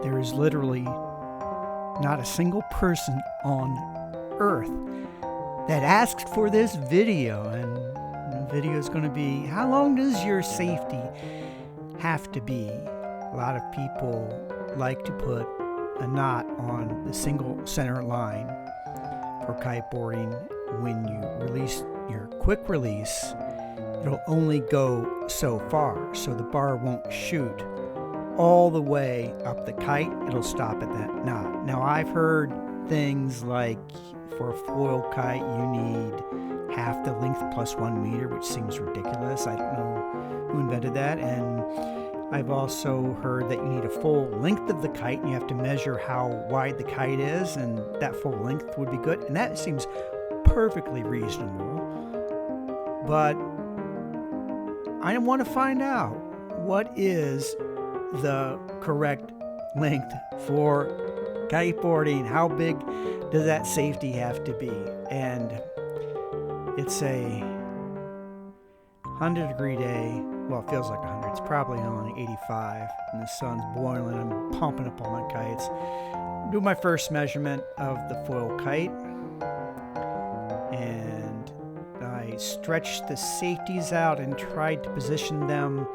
there is literally not a single person on earth that asked for this video. And the video is going to be, how long does your safety have to be? A lot of people like to put a knot on the single center line for kiteboarding. When you release your quick release, it'll only go so far, so the bar won't shoot all the way up the kite. It'll stop at that knot. Now, I've heard things like for a foil kite you need half the length plus 1 meter, which seems ridiculous. I don't know who invented that. And I've also heard that you need a full length of the kite, and you have to measure how wide the kite is, and that full length would be good. And that seems perfectly reasonable. But I want to find out, what is the correct length for kiteboarding? How big does that safety have to be? And it's a 100-degree day. Well, it feels like 100. It's probably only 85, and the sun's boiling. I'm pumping up all my kites. Do my first measurement of the foil kite, and I stretched the safeties out and tried to position them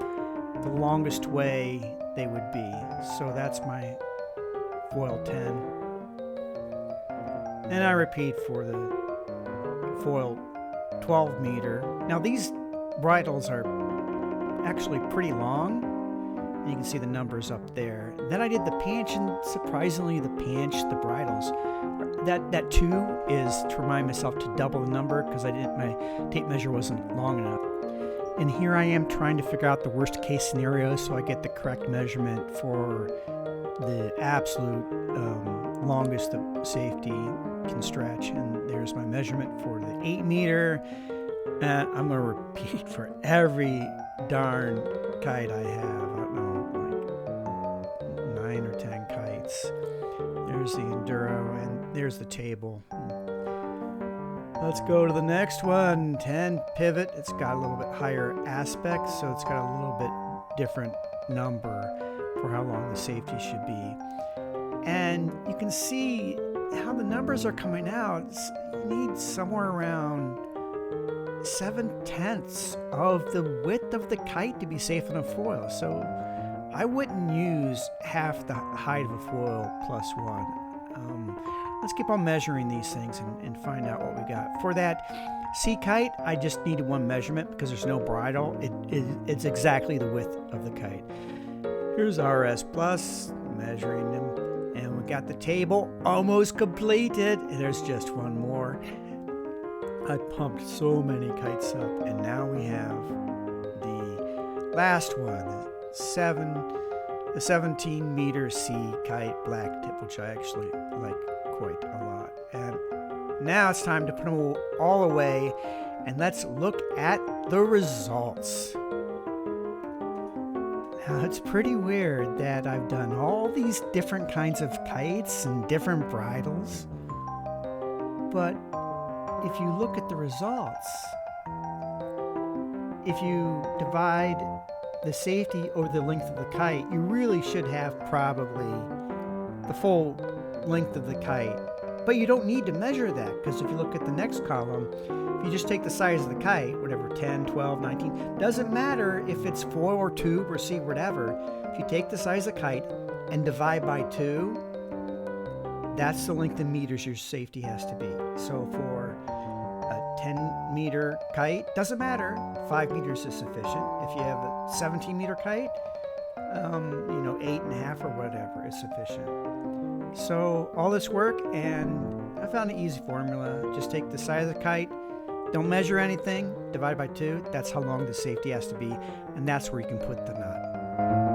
the longest way they would be. So that's my foil 10. And I repeat for the foil 12 meter. Now these bridles are actually pretty long, and you can see the numbers up there. Then I did the pinch, and surprisingly the bridles, that 2 is to remind myself to double the number, because my tape measure wasn't long enough. And here I am trying to figure out the worst case scenario so I get the correct measurement for the absolute longest the safety can stretch. And there's my measurement for the 8 meter. And I'm going to repeat for every darn kite I have. I don't know, like 9 or 10 kites. There's the Enduro, and there's the table. Let's go to the next one. 10 pivot. It's got a little bit higher aspect, so it's got a little bit different number for how long the safety should be. And you can see how the numbers are coming out. You need somewhere around 7/10 of the width of the kite to be safe on a foil. So I wouldn't use half the height of a foil plus 1. Let's keep on measuring these things and find out what we got. For that sea kite, I just needed one measurement because there's no bridle. It's exactly the width of the kite. Here's RS Plus, measuring them. And we got the table almost completed. And there's just one more. I pumped so many kites up, and now we have the last one, the 17 meter sea kite black tip, which I actually like quite a lot. And now it's time to put them all away, and let's look at the results. Now, it's pretty weird that I've done all these different kinds of kites and different bridles, but if you look at the results, if you divide the safety over the length of the kite, you really should have probably the full length of the kite. But you don't need to measure that, because if you look at the next column, if you just take the size of the kite, whatever, 10, 12, 19, doesn't matter if it's foil or tube or sea, whatever. If you take the size of the kite and divide by 2, that's the length in meters your safety has to be. So for a 10 meter kite, doesn't matter, 5 meters is sufficient. If you have a 17 meter kite, 8.5 or whatever is sufficient. So all this work, and I found an easy formula. Just take the size of the kite, don't measure anything, divide by 2. That's how long the safety has to be, and that's where you can put the knot.